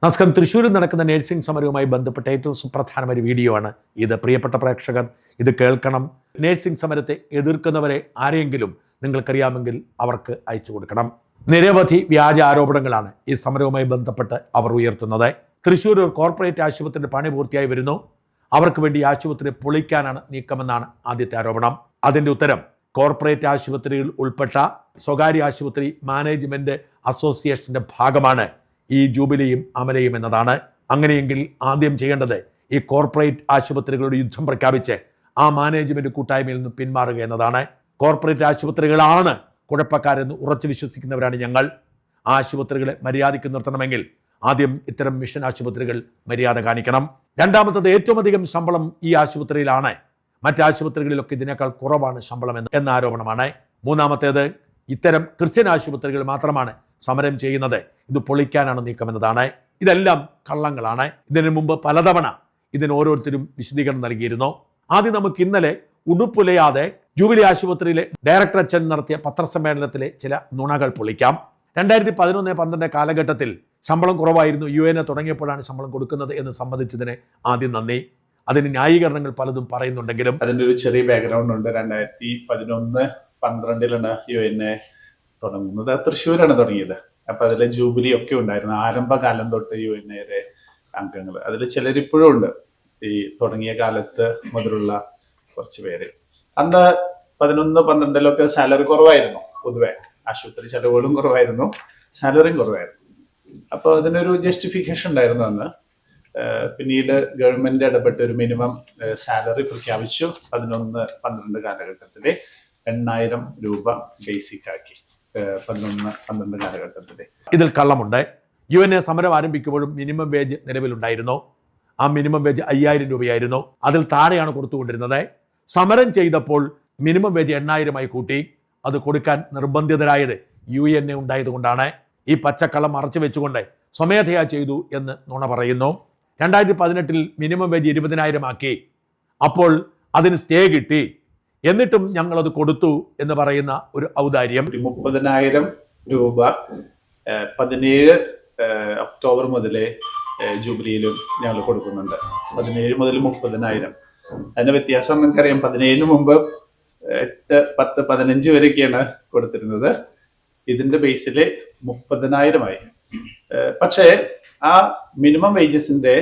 നമസ്കാരം. തൃശ്ശൂരിൽ നടക്കുന്ന നഴ്സിംഗ് സമരവുമായി ബന്ധപ്പെട്ട ഏറ്റവും സുപ്രധാനമായ ഒരു വീഡിയോ ആണ് ഇത്. പ്രിയപ്പെട്ട പ്രേക്ഷകർ ഇത് കേൾക്കണം. നഴ്സിംഗ് സമരത്തെ എതിർക്കുന്നവരെ ആരെങ്കിലും നിങ്ങൾക്കറിയാമെങ്കിൽ അവർക്ക് അയച്ചു കൊടുക്കണം. നിരവധി വ്യാജ ആരോപണങ്ങളാണ് ഈ സമരവുമായി ബന്ധപ്പെട്ട് അവർ ഉയർത്തുന്നത്. തൃശ്ശൂർ ഒരു കോർപ്പറേറ്റ് ആശുപത്രിയുടെ പണി പൂർത്തിയായി വരുന്നു, അവർക്ക് വേണ്ടി ആശുപത്രി പൊളിക്കാനാണ് നീക്കമെന്നാണ് ആദ്യത്തെ ആരോപണം. അതിൻ്റെ ഉത്തരം കോർപ്പറേറ്റ് ആശുപത്രിയിൽ ഉൾപ്പെട്ട സ്വകാര്യ ആശുപത്രി മാനേജ്മെന്റ് അസോസിയേഷന്റെ ഭാഗമാണ് ഈ ജൂബിലിയും അമലയും എന്നതാണ്. അങ്ങനെയെങ്കിൽ ആദ്യം ചെയ്യേണ്ടത് ഈ കോർപ്പറേറ്റ് ആശുപത്രികളുടെ യുദ്ധം പ്രഖ്യാപിച്ച് ആ മാനേജ്മെന്റ് കൂട്ടായ്മയിൽ നിന്ന് പിന്മാറുക എന്നതാണ്. കോർപ്പറേറ്റ് ആശുപത്രികളാണ് കുഴപ്പക്കാരെന്ന് ഉറച്ചു വിശ്വസിക്കുന്നവരാണ് ഞങ്ങൾ. ആ ആശുപത്രികളെ മര്യാദയ്ക്ക് നിർത്തണമെങ്കിൽ ആദ്യം ഇത്തരം മിഷൻ ആശുപത്രികൾ മര്യാദ കാണിക്കണം. രണ്ടാമത്തത്, ഏറ്റവും അധികം ശമ്പളം ഈ ആശുപത്രിയിലാണ്, മറ്റാശുപത്രികളിലൊക്കെ ഇതിനേക്കാൾ കുറവാണ് ശമ്പളം എന്ന ആരോപണമാണ്. മൂന്നാമത്തേത്, ഇത്തരം ക്രിസ്ത്യൻ ആശുപത്രികൾ മാത്രമാണ് സമരം ചെയ്യുന്നത്, ഇത് പൊളിക്കാനാണ് നീക്കമെന്നതാണ്. ഇതെല്ലാം കള്ളങ്ങളാണ്. ഇതിനു മുമ്പ് പലതവണ ഇതിന് ഓരോരുത്തരും വിശദീകരണം നൽകിയിരുന്നു. ആദ്യം നമുക്ക് ഇന്നലെ ഉടുപ്പുലയാതെ ജൂബിലി ആശുപത്രിയിലെ ഡയറക്ടർ അച്ഛൻ നടത്തിയ പത്രസമ്മേളനത്തിലെ ചില നുണകൾ പൊളിക്കാം. 2011-12 കാലഘട്ടത്തിൽ ശമ്പളം കുറവായിരുന്നു, UN തുടങ്ങിയപ്പോഴാണ് ശമ്പളം കൊടുക്കുന്നത് എന്ന് സംബന്ധിച്ചതിന് ആദ്യം നന്ദി. അതിന് ന്യായീകരണങ്ങൾ പലതും പറയുന്നുണ്ടെങ്കിലും അതിൻ്റെ ഒരു ചെറിയ ബാക്ക്ഗ്രൗണ്ട് ഉണ്ട്. 2011-12 UN തുടങ്ങുന്നത് തൃശ്ശൂരാണ് തുടങ്ങിയത്. അപ്പൊ അതിലെ ജൂബിലി ഒക്കെ ഉണ്ടായിരുന്നു ആരംഭകാലം തൊട്ട് UN അംഗങ്ങൾ. അതിൽ ചിലരിപ്പോഴും ഉണ്ട്, ഈ തുടങ്ങിയ കാലത്ത് മുതലുള്ള കുറച്ച് പേര്. അന്ന് 11-12 സാലറി കുറവായിരുന്നു, പൊതുവെ ആശുപത്രി ചെലവുകളും കുറവായിരുന്നു, സാലറിയും കുറവായിരുന്നു. അപ്പൊ അതിനൊരു ജസ്റ്റിഫിക്കേഷൻ ഉണ്ടായിരുന്നു അന്ന്. പിന്നീട് ഗവൺമെന്റ് ഇടപെട്ട് ഒരു മിനിമം സാലറി പ്രഖ്യാപിച്ചു. 11-12 കാലഘട്ടത്തില് 8,000 രൂപ ബേസിക് ആക്കി. 11-12 കാലഘട്ടത്തില് ഇതിൽ കള്ളമുണ്ട്. UN സമരം ആരംഭിക്കുമ്പോഴും മിനിമം വേജ് നിലവിലുണ്ടായിരുന്നു. ആ മിനിമം വേജ് 5,000 രൂപയായിരുന്നു. അതിൽ താഴെയാണ് കൊടുത്തുകൊണ്ടിരുന്നത്. സമരം ചെയ്തപ്പോൾ മിനിമം വേജ് 8,000 കൂട്ടി. അത് കൊടുക്കാൻ നിർബന്ധിതരായത് UN ഉണ്ടായതുകൊണ്ടാണ്. ഈ പച്ചക്കള്ളം മറച്ചു വെച്ചുകൊണ്ട് സ്വമേധയാ ചെയ്തു എന്ന് നുണ പറയുന്നു. 2018 മിനിമം വേജ് 20,000 ആക്കി. അപ്പോൾ അതിന് സ്റ്റേ കിട്ടി, എന്നിട്ടും ഞങ്ങളത് കൊടുത്തു എന്ന് പറയുന്ന ഒരു ഔദാര്യം. 30,000 രൂപ 17 ഒക്ടോബർ മുതലേ ജൂബിലിയിലും ഞങ്ങൾ കൊടുക്കുന്നുണ്ട്. 17 മുതൽ 30,000. അതിന്റെ വ്യത്യാസം നിങ്ങൾക്കറിയാം. 17 മുമ്പ് 8, 10, 15 വരെയൊക്കെയാണ് കൊടുത്തിരുന്നത്. ഇതിന്റെ ബേസിൽ 30,000 പക്ഷേ ആ മിനിമം വേജസിന്റെ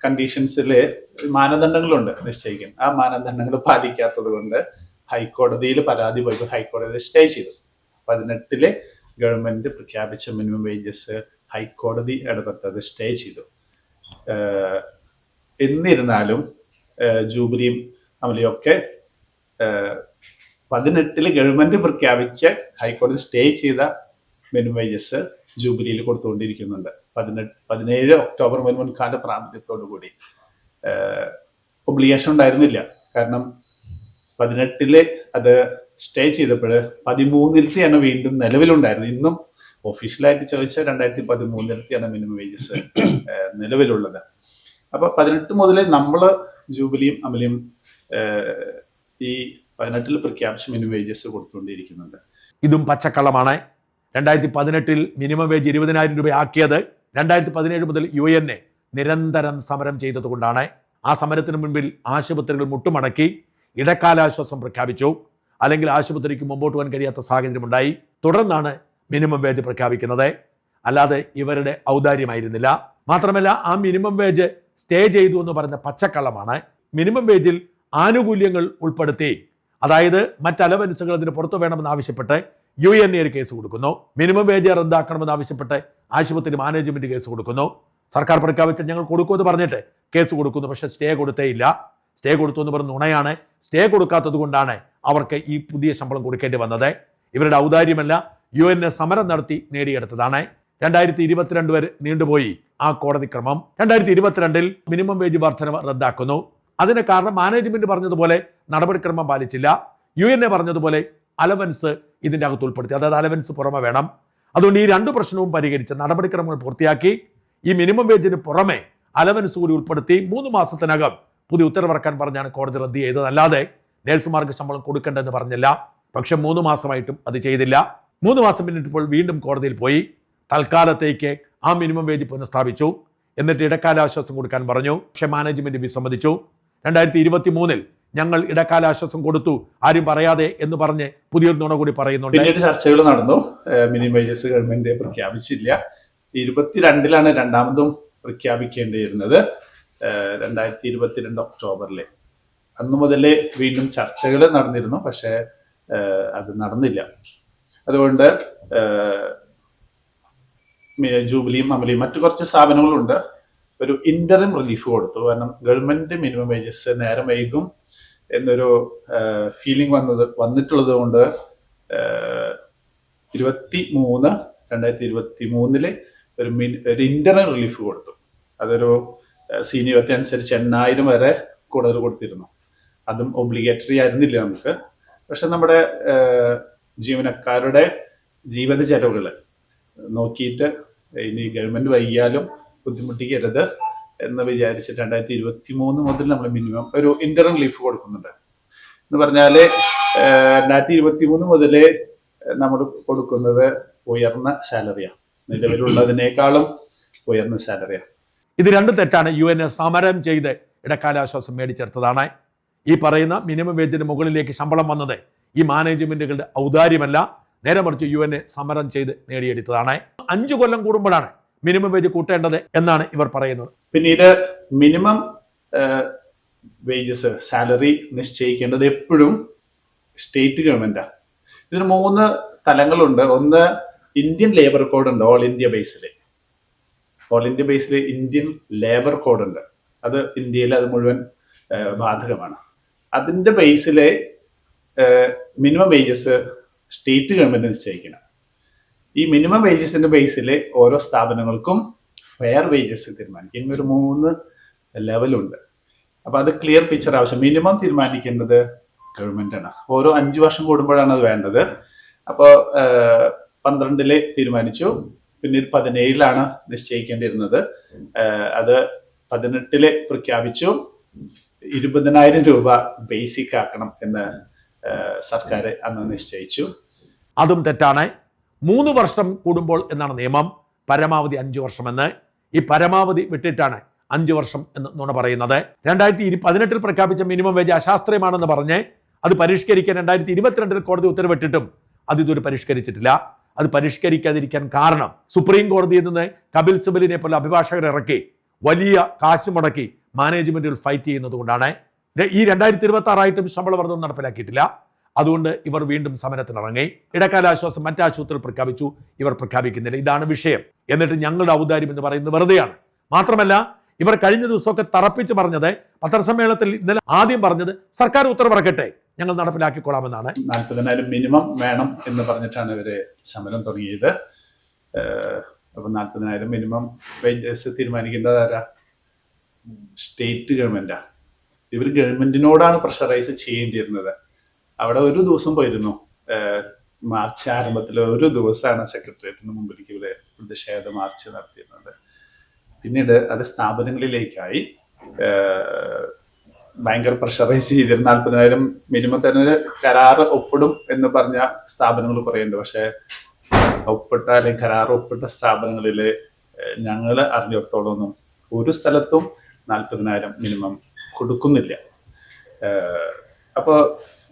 കണ്ടീഷൻസിൽ മാനദണ്ഡങ്ങളുണ്ട് നിശ്ചയിക്കാൻ. ആ മാനദണ്ഡങ്ങൾ പാലിക്കാത്തത് കൊണ്ട് ഹൈക്കോടതിയിൽ പരാതി പോയപ്പോൾ ഹൈക്കോടതി സ്റ്റേ ചെയ്തു. 18 ഗവൺമെന്റ് പ്രഖ്യാപിച്ച മിനിമം വേജസ് ഹൈക്കോടതി ഇടപെട്ടത് സ്റ്റേ ചെയ്തു. എന്നിരുന്നാലും ജൂബിലിയും അമലയൊക്കെ 18 ഗവൺമെന്റ് പ്രഖ്യാപിച്ച് ഹൈക്കോടതി സ്റ്റേ ചെയ്ത മിനിമം വേജസ് ജൂബിലിയിൽ കൊടുത്തുകൊണ്ടിരിക്കുന്നുണ്ട്. 17 ഒക്ടോബർ മുതൽ മുൻകാല പ്രാബല്യത്തോടു കൂടി. ഒബ്ലിഗേഷൻ ഉണ്ടായിരുന്നില്ല. കാരണം 18 അത് സ്റ്റേ ചെയ്തപ്പോൾ 13 വീണ്ടും നിലവിലുണ്ടായിരുന്നു. ഇന്നും ഒഫീഷ്യലായിട്ട് ചോദിച്ചാൽ 2013 മിനിമം വേജസ് നിലവിലുള്ളത്. അപ്പൊ 18 മുതൽ നമ്മള് ജൂബിലിയും അമലയും ഈ 18 പ്രഖ്യാപിച്ച മിനിമം വേജസ് കൊടുത്തുകൊണ്ടിരിക്കുന്നുണ്ട്. ഇതും പച്ചക്കള്ളമാണ്. 2018 മിനിമം വേജ് 20,000 രൂപ ആക്കിയത് 2017 മുതൽ UN നിരന്തരം സമരം ചെയ്തതുകൊണ്ടാണ്. ആ സമരത്തിന് മുൻപിൽ ആശുപത്രികൾ മുട്ടുമടക്കി ഇടക്കാലാശ്വാസം പ്രഖ്യാപിച്ചു. അല്ലെങ്കിൽ ആശുപത്രിക്ക് മുമ്പോട്ട് പോകാൻ കഴിയാത്ത സാഹചര്യമുണ്ടായി. തുടർന്നാണ് മിനിമം വേജ് പ്രഖ്യാപിക്കുന്നത്. അല്ലാതെ ഇവരുടെ ഔദാര്യമായിരുന്നില്ല. മാത്രമല്ല, ആ മിനിമം വേജ് സ്റ്റേ ചെയ്തു എന്ന് പറയുന്ന പച്ചക്കള്ളമാണ്. മിനിമം വേജിൽ ആനുകൂല്യങ്ങൾ ഉൾപ്പെടുത്തി, അതായത് മറ്റ് അലവൻസുകൾ അതിന് പുറത്തു വേണമെന്ന് ആവശ്യപ്പെട്ട് UN ഒരു കേസ് കൊടുക്കുന്നു. മിനിമം വേജ് റദ്ദാക്കണമെന്ന് ആവശ്യപ്പെട്ട് ആശുപത്രി മാനേജ്മെന്റ് കേസ് കൊടുക്കുന്നു. സർക്കാർ പ്രഖ്യാപിച്ച ഞങ്ങൾ കൊടുക്കുമെന്ന് പറഞ്ഞിട്ട് കേസ് കൊടുക്കുന്നു. പക്ഷെ സ്റ്റേ കൊടുത്തേയില്ല. സ്റ്റേ കൊടുത്തു എന്ന് പറഞ്ഞ നുണയാണ്. സ്റ്റേ കൊടുക്കാത്തത് കൊണ്ടാണ് അവർക്ക് ഈ പുതിയ ശമ്പളം കൊടുക്കേണ്ടി വന്നത്. ഇവരുടെ ഔദാര്യമല്ല, UN സമരം നടത്തി നേടിയെടുത്തതാണ്. 2022 വരെ നീണ്ടുപോയി ആ കോടതി ക്രമം. 2022 മിനിമം വേജ് വർധനവ് റദ്ദാക്കുന്നു. അതിന് കാരണം മാനേജ്മെന്റ് പറഞ്ഞതുപോലെ നടപടിക്രമം പാലിച്ചില്ല. UN പറഞ്ഞതുപോലെ അലവൻസ് ഇതിൻ്റെ അകത്ത് ഉൾപ്പെടുത്തി. അതായത് അലവൻസ് പുറമെ വേണം. അതുകൊണ്ട് ഈ 2 പ്രശ്നവും പരിഹരിച്ച് നടപടിക്രമങ്ങൾ പൂർത്തിയാക്കി ഈ മിനിമം വേജിന് പുറമെ അലവൻസ് കൂടി ഉൾപ്പെടുത്തി 3 മാസത്തിനകം പുതിയ ഉത്തരവിറക്കാൻ പറഞ്ഞാണ് കോടതി റദ്ദ് ചെയ്തത്. അല്ലാതെ നേഴ്സുമാർക്ക് ശമ്പളം കൊടുക്കേണ്ടെന്ന് പറഞ്ഞില്ല. പക്ഷെ 3 മാസമായിട്ടും അത് ചെയ്തില്ല. 3 മാസം പിന്നിട്ടപ്പോൾ വീണ്ടും കോടതിയിൽ പോയി. തൽക്കാലത്തേക്ക് ആ മിനിമം വേജ് പുനഃസ്ഥാപിച്ചു. എന്നിട്ട് ഇടക്കാല ആശ്വാസം കൊടുക്കാൻ പറഞ്ഞു. പക്ഷെ മാനേജ്മെന്റ് വിസമ്മതിച്ചു. 2023 ഞങ്ങൾ ഇടക്കാല ആശ്വാസം കൊടുത്തു, ആരും പറയാതെ എന്ന് പറഞ്ഞ് പുതിയൊരു നുണ കൂടി പറയുന്നുണ്ട്. പിന്നീട് ചർച്ചകൾ നടന്നു. Minimum wages government പ്രഖ്യാപിച്ചില്ല. 22 രണ്ടാമതും പ്രഖ്യാപിക്കേണ്ടിയിരുന്നത് 2022 ഒക്ടോബറിൽ. അന്നു മുതലേ വീണ്ടും ചർച്ചകൾ നടന്നിരുന്നു, പക്ഷെ അത് നടന്നില്ല. അതുകൊണ്ട് ജൂബിലിയും അമലിയും മറ്റു കുറച്ച് സ്ഥാപനങ്ങളുണ്ട് ഒരു ഇന്ററിം റിലീഫ് കൊടുത്തു. കാരണം ഗവൺമെന്റ് മിനിമം വേജസ് നേരം വൈകും എന്നൊരു ഫീലിംഗ് വന്നിട്ടുള്ളത് കൊണ്ട് 2023 ഒരു ഇന്ററിം റിലീഫ് കൊടുത്തു. അതൊരു സീനിയോറിറ്റി അനുസരിച്ച് 8,000 വരെ കൂടുതൽ കൊടുത്തിരുന്നു. അതും ഒബ്ലിഗേറ്ററി ആയിരുന്നില്ല നമുക്ക്. പക്ഷെ നമ്മുടെ ജീവനക്കാരുടെ ജീവിത ചെലവുകൾ നോക്കിയിട്ട് ഇനി ഗവൺമെന്റ് വൈകിയാലും ബുദ്ധിമുട്ടിക്കരുത് എന്ന് വിചാരിച്ചിട്ട് 2023 മുതൽ നമ്മൾ മിനിമം ഒരു ഇന്ററിം റിലീഫ് കൊടുക്കുന്നുണ്ട്. എന്ന് പറഞ്ഞാല് 2023 മുതലേ നമ്മൾ കൊടുക്കുന്നത് ഉയർന്ന സാലറിയാണ്, നിലവിലുള്ളതിനേക്കാളും ഉയർന്ന സാലറിയാണ്. ഇത് രണ്ടും തെറ്റാണ്. UN സമരം ചെയ്ത് ഇടക്കാലാശ്വാസം മേടിച്ചെടുത്തതാണ്. ഈ പറയുന്ന മിനിമം വേജിന് മുകളിലേക്ക് ശമ്പളം വന്നത് ഈ മാനേജ്മെന്റുകളുടെ ഔദാര്യമല്ല, നേരെ മറിച്ച് UN സമരം ചെയ്ത് നേടിയെടുത്തതാണ്. 5 കൊല്ലം കൂടുമ്പോഴാണ് മിനിമം വേജ് കൂട്ടേണ്ടത് എന്നാണ് ഇവർ പറയുന്നത്. പിന്നീട് മിനിമം വേജസ് സാലറി നിശ്ചയിക്കേണ്ടത് എപ്പോഴും സ്റ്റേറ്റ് ഗവൺമെന്റാണ്. ഇതിന് 3 തലങ്ങളുണ്ട്. ഒന്ന് ഇന്ത്യൻ ലേബർ കോഡ് ഉണ്ട്. ഓൾ ഇന്ത്യ ബേസിൽ ഇന്ത്യൻ ലേബർ കോഡ് ഉണ്ട്. അത് ഇന്ത്യയിൽ അത് മുഴുവൻ ബാധകമാണ്. അതിന്റെ ബേസിലെ മിനിമം വേജസ് സ്റ്റേറ്റ് ഗവൺമെന്റ് നിശ്ചയിക്കണം. ഈ മിനിമം വേജസിന്റെ ബേസിൽ ഓരോ സ്ഥാപനങ്ങൾക്കും ഫെയർ വേജസ് തീരുമാനിക്കും. ഒരു 3 ലെവലുണ്ട്. അപ്പൊ അത് ക്ലിയർ പിക്ചർ ആവശ്യം. മിനിമം തീരുമാനിക്കേണ്ടത് ഗവൺമെന്റ് ആണ്. ഓരോ 5 വർഷം കൂടുമ്പോഴാണ് അത് വേണ്ടത്. അപ്പോ 12 തീരുമാനിച്ചു. പിന്നീട് 17 നിശ്ചയിക്കേണ്ടിയിരുന്നത്. അത് 18 പ്രഖ്യാപിച്ചു. 20,000 രൂപ ബേസിക് ആക്കണം എന്ന് സർക്കാർ അന്ന് നിശ്ചയിച്ചു. അതും തെറ്റാണ്. 3 വർഷം കൂടുമ്പോൾ എന്നാണ് നിയമം, പരമാവധി 5 വർഷമെന്ന്. ഈ പരമാവധി വിട്ടിട്ടാണ് 5 വർഷം എന്ന് നുണ പറയുന്നത്. 2018 പ്രഖ്യാപിച്ച മിനിമം വേജ് അശാസ്ത്രീയമാണെന്ന് പറഞ്ഞ് അത് പരിഷ്കരിക്കാൻ 2022 കോടതി ഉത്തരവിട്ടിട്ടും അത് ഇതുവരെ പരിഷ്കരിച്ചിട്ടില്ല. അത് പരിഷ്കരിക്കാതിരിക്കാൻ കാരണം സുപ്രീം കോടതിയിൽ നിന്ന് കപിൽ സിബലിനെ പോലെ അഭിഭാഷകരെ ഇറക്കി വലിയ കാശ് മുടക്കി മാനേജ്മെന്റുകൾ ഫൈറ്റ് ചെയ്യുന്നത് കൊണ്ടാണ്. ഈ 2026 ശമ്പള വർധന നടപ്പിലാക്കിയിട്ടില്ല. അതുകൊണ്ട് ഇവർ വീണ്ടും സമരത്തിനിറങ്ങി. ഇടക്കാല ആശ്വാസം മറ്റ് ആശുപത്രികൾ പ്രഖ്യാപിച്ചു, ഇവർ പ്രഖ്യാപിക്കുന്നില്ല. ഇതാണ് വിഷയം. എന്നിട്ട് ഞങ്ങളുടെ ഔദാര്യം എന്ന് പറയുന്നത് വെറുതെയാണ്. മാത്രമല്ല ഇവർ കഴിഞ്ഞ ദിവസമൊക്കെ തറപ്പിച്ച് പറഞ്ഞത്, പത്രസമ്മേളനത്തിൽ ഇന്നലെ ആദ്യം പറഞ്ഞത് സർക്കാർ ഉത്തരവിറക്കട്ടെ, ഞങ്ങൾ നടപ്പിലാക്കിക്കൊള്ളാമെന്നാണ്. 40,000 മിനിമം വേണം എന്ന് പറഞ്ഞിട്ടാണ് ഇവര് സമരം തുടങ്ങിയത്. അപ്പൊ 40,000 മിനിമം വേജസ് തീരുമാനിക്കേണ്ടത് ആരാ? സ്റ്റേറ്റ് ഗവൺമെന്റാ. ഇവർ ഗവൺമെന്റിനോടാണ് പ്രഷറൈസ് ചെയ്യേണ്ടിയിരുന്നത്. അവിടെ ഒരു ദിവസം പോയിരുന്നു. മാർച്ച് ആരംഭത്തിൽ ഒരു ദിവസമാണ് സെക്രട്ടേറിയറ്റിന് മുമ്പിലേക്ക് ഇവര് പ്രതിഷേധ മാർച്ച് നടത്തിയിരുന്നത്. പിന്നീട് അത് സ്ഥാപനങ്ങളിലേക്കായി. ഭയങ്കര പ്രഷറൈസ് ചെയ്തിരുന്ന 40,000 മിനിമം തന്നെ ഒരു കരാറ് ഒപ്പിടും എന്ന് പറഞ്ഞ സ്ഥാപനങ്ങൾ കുറേയുണ്ട്. പക്ഷെ ഒപ്പിട്ട അല്ലെങ്കിൽ കരാറ് ഒപ്പിട്ട സ്ഥാപനങ്ങളില് ഞങ്ങൾ അറിഞ്ഞിടത്തോളം ഒന്നും ഒരു സ്ഥലത്തും 40,000 മിനിമം കൊടുക്കുന്നില്ല. അപ്പൊ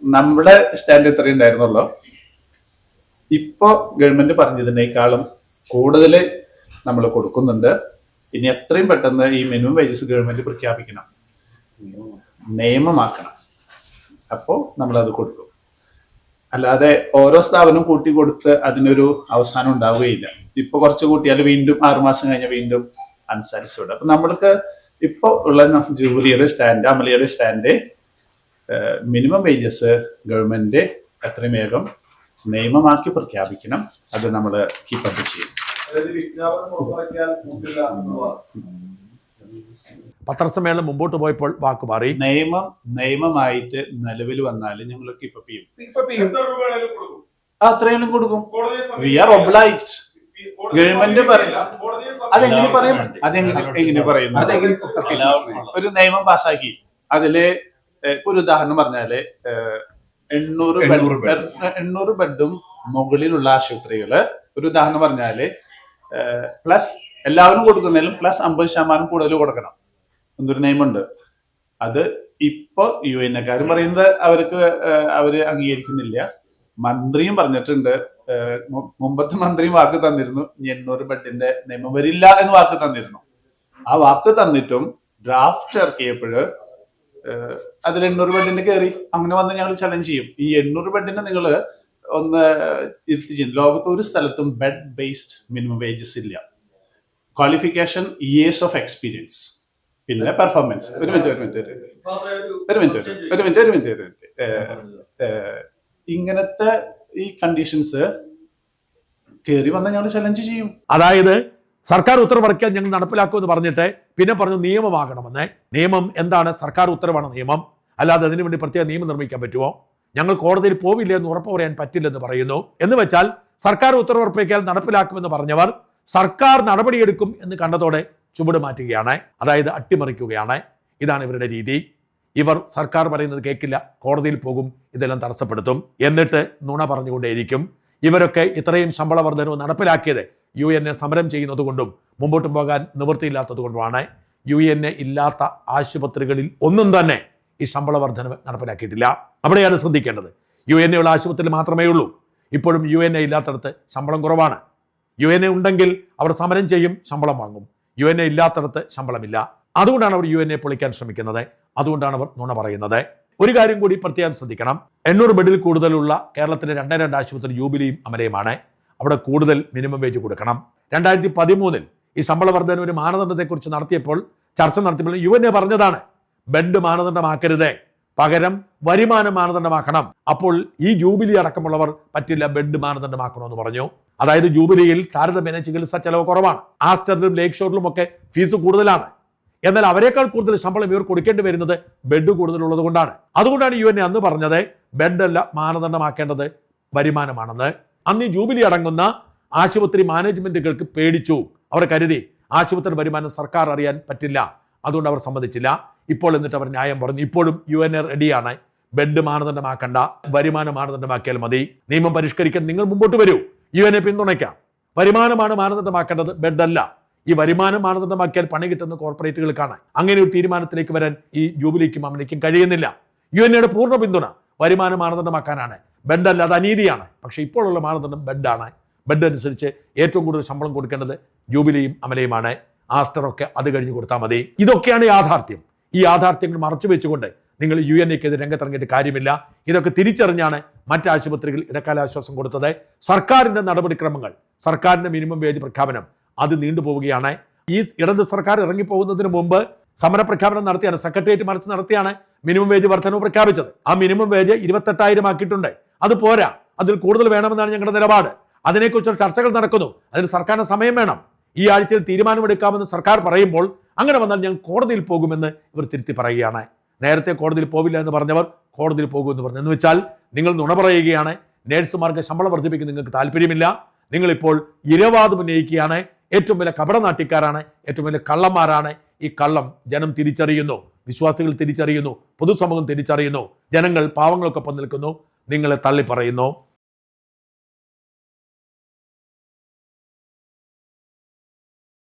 നമ്മുടെ സ്റ്റാൻഡ് ഇത്രയും ഉണ്ടായിരുന്നല്ലോ. ഇപ്പൊ ഗവൺമെന്റ് പറഞ്ഞതിനേക്കാളും കൂടുതൽ നമ്മൾ കൊടുക്കുന്നുണ്ട്. ഇനി എത്രയും പെട്ടെന്ന് ഈ മിനിമം വേജസ് ഗവൺമെന്റ് പ്രഖ്യാപിക്കണം, നിയമമാക്കണം. അപ്പോൾ നമ്മളത് കൊടുക്കും. അല്ലാതെ ഓരോ സ്ഥാപനം കൂട്ടി കൊടുത്ത് അതിനൊരു അവസാനം ഉണ്ടാവുകയില്ല. ഇപ്പൊ കുറച്ച് കൂട്ടിയാൽ വീണ്ടും 6 മാസം കഴിഞ്ഞ് വീണ്ടും അനുസരിച്ചുണ്ട്. അപ്പൊ നമ്മൾക്ക് ഇപ്പൊ ഉള്ള ജൂബിലിയുടെ സ്റ്റാൻഡ്, അമലിയുടെ സ്റ്റാൻഡ്, മിനിമം വേജസ് ഗവൺമെന്റ് എത്രയും വേഗം നിയമമാക്കി പ്രഖ്യാപിക്കണം. അത് നമ്മൾ കീപ്പപ്പ് ചെയ്യും. പത്രസമ്മേളനം മുമ്പോട്ട് പോയപ്പോൾ വാക്ക് മാറി. നിയമമായിട്ട് നിലവിൽ വന്നാൽ ഞങ്ങൾ കീപ്പപ്പ് ചെയ്യും. അത്രയും കൊടുക്കും. V R obliged. ഗവൺമെന്റ് പറയും. അതെങ്ങനെ പറയുന്നു? ഒരു നിയമം പാസ്സാക്കി അതില് ഒരു ഉദാഹരണം പറഞ്ഞാല് 800 ബെഡും മുകളിലുള്ള ആശുപത്രികള്, ഒരു ഉദാഹരണം പറഞ്ഞാല് പ്ലസ് എല്ലാവരും കൊടുക്കുന്നതിലും പ്ലസ് 50% കൂടുതൽ കൊടുക്കണം എന്നൊരു നിയമമുണ്ട്. അത് ഇപ്പൊ UN പറയുന്നത് അവര് അംഗീകരിക്കുന്നില്ല. മന്ത്രിയും പറഞ്ഞിട്ടുണ്ട്. മുമ്പത്തെ മന്ത്രിയും വാക്ക് തന്നിരുന്നു 800 ബെഡിന്റെ നിയമം വരില്ല എന്ന് വാക്ക് തന്നിരുന്നു. ആ വാക്ക് തന്നിട്ടും ഡ്രാഫ്റ്റ് ഇറക്കിയപ്പോഴ് അതിൽ 800 ബെഡിന്റെ കയറി. അങ്ങനെ വന്ന് ഞങ്ങൾ ചലഞ്ച് ചെയ്യും. ഈ 800 ബെഡിന്റെ നിങ്ങൾ ഒന്ന് ലോകത്ത് ഒരു സ്ഥലത്തും ബെഡ് ബേസ്ഡ് മിനിമം വേജസ് ഇല്ല. ക്വാളിഫിക്കേഷൻ ഇയേഴ്സ് ഓഫ് എക്സ്പീരിയൻസ്, പിന്നെ പെർഫോമൻസ്. ഒരു മിനിറ്റ്. ഇങ്ങനത്തെ ഈ കണ്ടീഷൻസ് കയറി വന്ന് ഞങ്ങൾ ചലഞ്ച് ചെയ്യും. അതായത് സർക്കാർ ഉത്തരവിറക്കിയാൽ ഞങ്ങൾ നടപ്പിലാക്കുമെന്ന് പറഞ്ഞിട്ട് പിന്നെ പറഞ്ഞു നിയമമാകണമെന്ന്. നിയമം എന്താണ്? സർക്കാർ ഉത്തരവാണ് നിയമം, അല്ലാതെ അതിനുവേണ്ടി പ്രത്യേക നിയമം നിർമ്മിക്കാൻ പറ്റുമോ? ഞങ്ങൾ കോടതിയിൽ പോവില്ല എന്ന് ഉറപ്പ് പറയാൻ പറ്റില്ലെന്ന് പറയുന്നു. എന്ന് വെച്ചാൽ സർക്കാർ ഉത്തരവിറപ്പിക്കാൻ നടപ്പിലാക്കുമെന്ന് പറഞ്ഞവർ സർക്കാർ നടപടിയെടുക്കും എന്ന് കണ്ടതോടെ ചുവട് മാറ്റുകയാണ്, അതായത് അട്ടിമറിക്കുകയാണ്. ഇതാണ് ഇവരുടെ രീതി. ഇവർ സർക്കാർ പറയുന്നത് കേൾക്കില്ല, കോടതിയിൽ പോകും, ഇതെല്ലാം തടസ്സപ്പെടുത്തും, എന്നിട്ട് നുണ പറഞ്ഞുകൊണ്ടേയിരിക്കും. ഇവരൊക്കെ ഇത്രയും ശമ്പള വർധനവ് നടപ്പിലാക്കിയത് UN സമരം ചെയ്യുന്നത് കൊണ്ടും മുമ്പോട്ട് പോകാൻ നിവൃത്തിയില്ലാത്തത് കൊണ്ടുമാണ്. UN ഇല്ലാത്ത ആശുപത്രികളിൽ ഒന്നും തന്നെ ഈ ശമ്പള വർധനവ് നടപ്പിലാക്കിയിട്ടില്ല. അവിടെയാണ് ശ്രദ്ധിക്കേണ്ടത്. UN ഉള്ള ആശുപത്രിയിൽ മാത്രമേ ഉള്ളൂ. ഇപ്പോഴും UN ഇല്ലാത്തടത്ത് ശമ്പളം കുറവാണ്. UN ഉണ്ടെങ്കിൽ അവർ സമരം ചെയ്യും, ശമ്പളം വാങ്ങും. UN ഇല്ലാത്തടത്ത് ശമ്പളമില്ല. അതുകൊണ്ടാണ് അവർ UN പൊളിക്കാൻ ശ്രമിക്കുന്നത്. അതുകൊണ്ടാണ് അവർ നുണ പറയുന്നത്. ഒരു കാര്യം കൂടി പ്രത്യേകം ശ്രദ്ധിക്കണം. 800 ബെഡിൽ കൂടുതലുള്ള കേരളത്തിലെ 2 ആശുപത്രി ജൂബിലിയും അമലയുമാണ്. അവിടെ കൂടുതൽ മിനിമം വേജ് കൊടുക്കണം. 2013 ഈ ശമ്പള വർധനവിന് മാനദണ്ഡത്തെക്കുറിച്ച് ചർച്ച നടത്തിയപ്പോൾ UN പറഞ്ഞതാണ് ബെഡ് മാനദണ്ഡമാക്കരുത്, പകരം വരുമാന മാനദണ്ഡമാക്കണം. അപ്പോൾ ഈ ജൂബിലി അടക്കമുള്ളവർ പറ്റില്ല, ബെഡ് മാനദണ്ഡമാക്കണമെന്ന് പറഞ്ഞു. അതായത് ജൂബിലിയിൽ താരതമ്യേന ചികിത്സാ ചെലവ് കുറവാണ്. ആസ്റ്ററിലും ലേക്ക് ഷോറിലും ഒക്കെ ഫീസ് കൂടുതലാണ്. എന്നാൽ അവരെക്കാൾ കൂടുതൽ ശമ്പളം ഇവർ കൊടുക്കേണ്ടി വരുന്നത് ബെഡ് കൂടുതലുള്ളത് കൊണ്ടാണ്. അതുകൊണ്ടാണ് UN അന്ന് പറഞ്ഞത് ബെഡ് അല്ല മാനദണ്ഡമാക്കേണ്ടത് വരുമാനമാണെന്ന്. അന്ന് ഈ ജൂബിലി അടങ്ങുന്ന ആശുപത്രി മാനേജ്മെന്റുകൾക്ക് പേടിച്ചു. അവർ കരുതി ആശുപത്രി വരുമാനം സർക്കാർ അറിയാൻ പറ്റില്ല, അതുകൊണ്ട് അവർ സമ്മതിച്ചില്ല. ഇപ്പോൾ എന്നിട്ട് അവർ ന്യായം പറഞ്ഞു. ഇപ്പോഴും UN റെഡിയാണ്, ബെഡ് മാനദണ്ഡമാക്കണ്ട, വരുമാന മാനദണ്ഡമാക്കിയാൽ മതി. നിയമം പരിഷ്കരിക്കാൻ നിങ്ങൾ മുമ്പോട്ട് വരൂ, UN പിന്തുണയ്ക്കാം. വരുമാനമാണ് മാനദണ്ഡമാക്കേണ്ടത്, ബെഡ് അല്ല. ഈ വരുമാനം മാനദണ്ഡമാക്കിയാൽ പണി കിട്ടുന്ന കോർപ്പറേറ്റുകൾക്കാണ്. അങ്ങനെ ഒരു തീരുമാനത്തിലേക്ക് വരാൻ ഈ ജൂബിലിക്കും അമലയ്ക്കും കഴിയുന്നില്ല. UN പൂർണ്ണ പിന്തുണ വരുമാന മാനദണ്ഡമാക്കാനാണ്, ബെഡ് അല്ല, അത് അനീതിയാണ്. പക്ഷേ ഇപ്പോഴുള്ള മാനദണ്ഡം ബെഡാണ്. ബെഡ് അനുസരിച്ച് ഏറ്റവും കൂടുതൽ ശമ്പളം കൊടുക്കേണ്ടത് ജൂബിലിയും അമലയുമാണ്. ആസ്റ്ററൊക്കെ അത് കഴിഞ്ഞ് കൊടുത്താൽ മതി. ഇതൊക്കെയാണ് യാഥാർത്ഥ്യം. ഈ യാഥാർത്ഥ്യങ്ങൾ മറച്ചു വെച്ചുകൊണ്ട് നിങ്ങൾ UN-ക്കെതിരെ രംഗത്തിറങ്ങിയിട്ട് കാര്യമില്ല. ഇതൊക്കെ തിരിച്ചറിഞ്ഞാണ് മറ്റ് ആശുപത്രികൾ ഇടക്കാലാശ്വാസം കൊടുത്തത്. സർക്കാരിന്റെ നടപടിക്രമങ്ങൾ, സർക്കാരിന്റെ മിനിമം വേജ് പ്രഖ്യാപനം അത് നീണ്ടുപോവുകയാണ്. ഈ ഇടത് സർക്കാർ ഇറങ്ങിപ്പോകുന്നതിന് മുമ്പ് സമരപ്രഖ്യാപനം നടത്തിയാണ്, സെക്രട്ടേറിയറ്റ് മറിച്ച് നടത്തിയാണ് മിനിമം വേജ് വർധനവ് പ്രഖ്യാപിച്ചത്. ആ മിനിമം വേജ് 28,000 ആക്കിയിട്ടുണ്ട്. അത് പോരാ, അതിൽ കൂടുതൽ വേണമെന്നാണ് ഞങ്ങളുടെ നിലപാട്. അതിനെക്കുറിച്ചുള്ള ചർച്ചകൾ നടക്കുന്നു. അതിന് സർക്കാരിന് സമയം വേണം. ഈ ആഴ്ചയിൽ തീരുമാനമെടുക്കാമെന്ന് സർക്കാർ പറയുമ്പോൾ അങ്ങനെ വന്നാൽ ഞങ്ങൾ കോടതിയിൽ പോകുമെന്ന് ഇവർ തിരുത്തി പറയുകയാണ്. നേരത്തെ കോടതിയിൽ പോവില്ല എന്ന് പറഞ്ഞവർ കോടതിയിൽ പോകുമെന്ന് പറഞ്ഞു. എന്ന് വെച്ചാൽ നിങ്ങൾ നുണ പറയുകയാണ്. നേഴ്സുമാർക്ക് ശമ്പളം വർദ്ധിപ്പിക്കാൻ നിങ്ങൾക്ക് താല്പര്യമില്ല. നിങ്ങളിപ്പോൾ ഇരവാദം ഉന്നയിക്കുകയാണ്. ഏറ്റവും വലിയ കപടനാട്യക്കാരാണ്, ഏറ്റവും വലിയ കള്ളന്മാരാണ്. ഈ കള്ളം ജനം തിരിച്ചറിയുന്നു, വിശ്വാസികൾ തിരിച്ചറിയുന്നു, പൊതുസമൂഹം തിരിച്ചറിയുന്നു. ജനങ്ങൾ പാവങ്ങൾക്കൊപ്പം നിൽക്കുന്നു, നിങ്ങളെ തള്ളി പറയുന്നു.